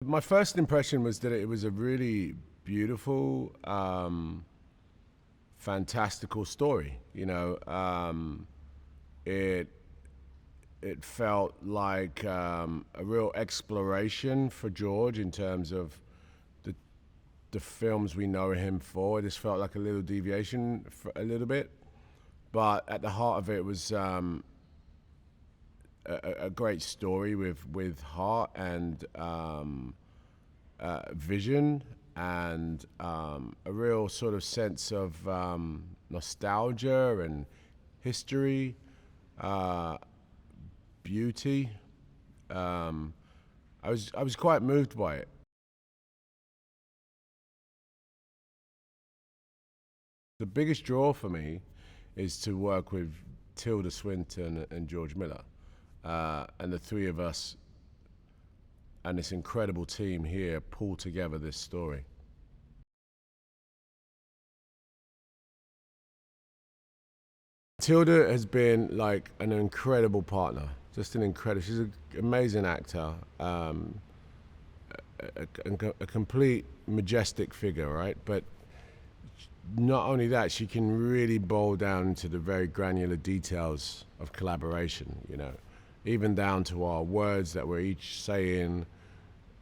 my first impression was that it was a really beautiful, fantastical story. It felt like a real exploration for George in terms of the films we know him for. This felt like a little deviation for a little bit, but at the heart of it was a great story with heart and vision and a real sort of sense of nostalgia and history, beauty. I was quite moved by it. The biggest draw for me is to work with Tilda Swinton and George Miller, and the three of us and this incredible team here pull together this story. Tilda has been like an incredible partner, just an incredible, she's an amazing actor, a complete majestic figure, right? But not only that, she can really boil down into the very granular details of collaboration, even down to our words that we're each saying.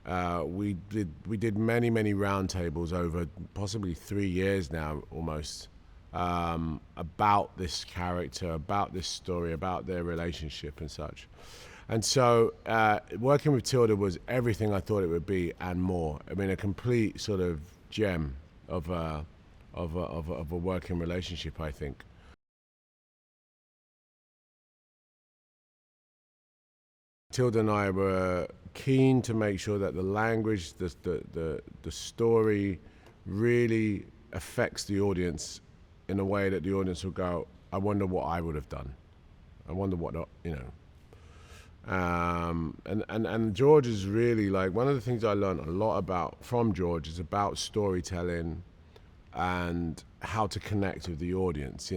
We did many roundtables over possibly 3 years now, almost, about this character, about this story, about their relationship and such. And so working with Tilda was everything I thought it would be and more. I mean, a complete sort of gem of a working relationship, I think. Tilda and I were keen to make sure that the language, the story really affects the audience in a way that the audience will go, I wonder what I would have done. I wonder what, and George is really like, one of the things I learned a lot about from George is about storytelling and how to connect with the audience,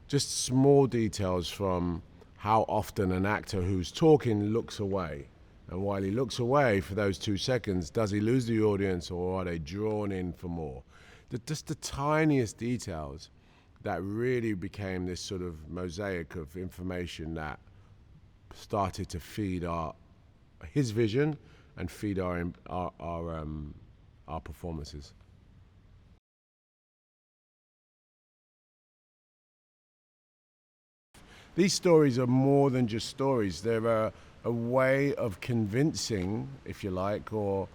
just small details from how often an actor who's talking looks away. And while he looks away for those 2 seconds, does he lose the audience or are they drawn in for more? Just the tiniest details that really became this sort of mosaic of information that started to feed his vision and feed our performances. These stories are more than just stories. They're a way of convincing, if you like, or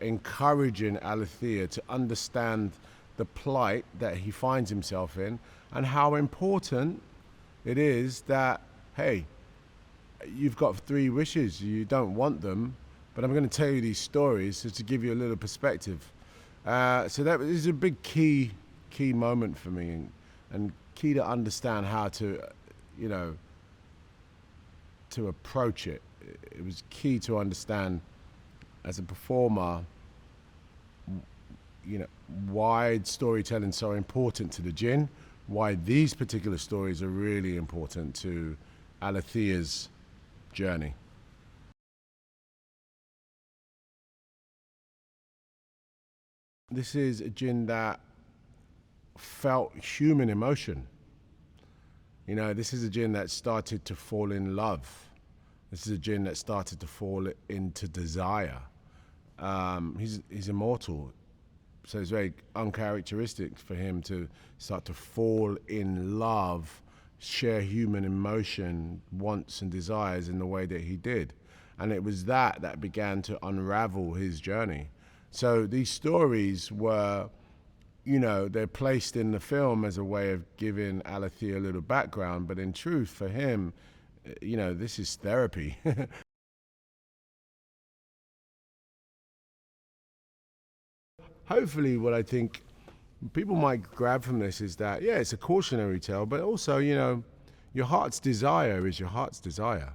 encouraging Alethea to understand the plight that he finds himself in and how important it is that, hey, you've got 3 wishes, you don't want them, but I'm going to tell you these stories just to give you a little perspective. So that is a big key moment for me, and key to understand how to, to approach it. It was key to understand as a performer, why storytelling is so important to the jinn, why these particular stories are really important to Alethea's journey. This is a jinn that felt human emotion. This is a jinn that started to fall in love. This is a jinn that started to fall into desire. He's immortal, so it's very uncharacteristic for him to start to fall in love, share human emotion, wants and desires in the way that he did. And it was that began to unravel his journey. So these stories were, they're placed in the film as a way of giving Alethea a little background, but in truth, for him, this is therapy. Hopefully, what I think people might grab from this is that, yeah, it's a cautionary tale, but also, your heart's desire is your heart's desire.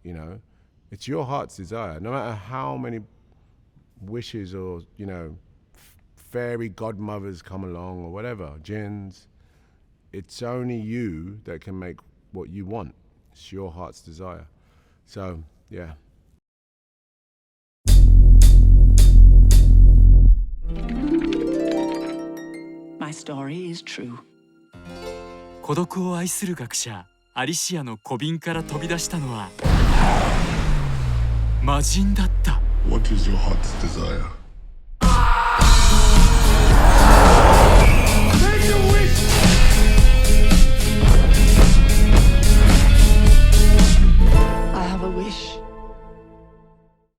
It's your heart's desire. No matter how many wishes or, fairy godmothers come along or whatever, jinns, it's only you that can make what you want. It's your heart's desire. So, yeah. story is true. 孤独を愛する学者アリシアの小瓶から飛び出したのは魔人だった。 What is your heart's desire?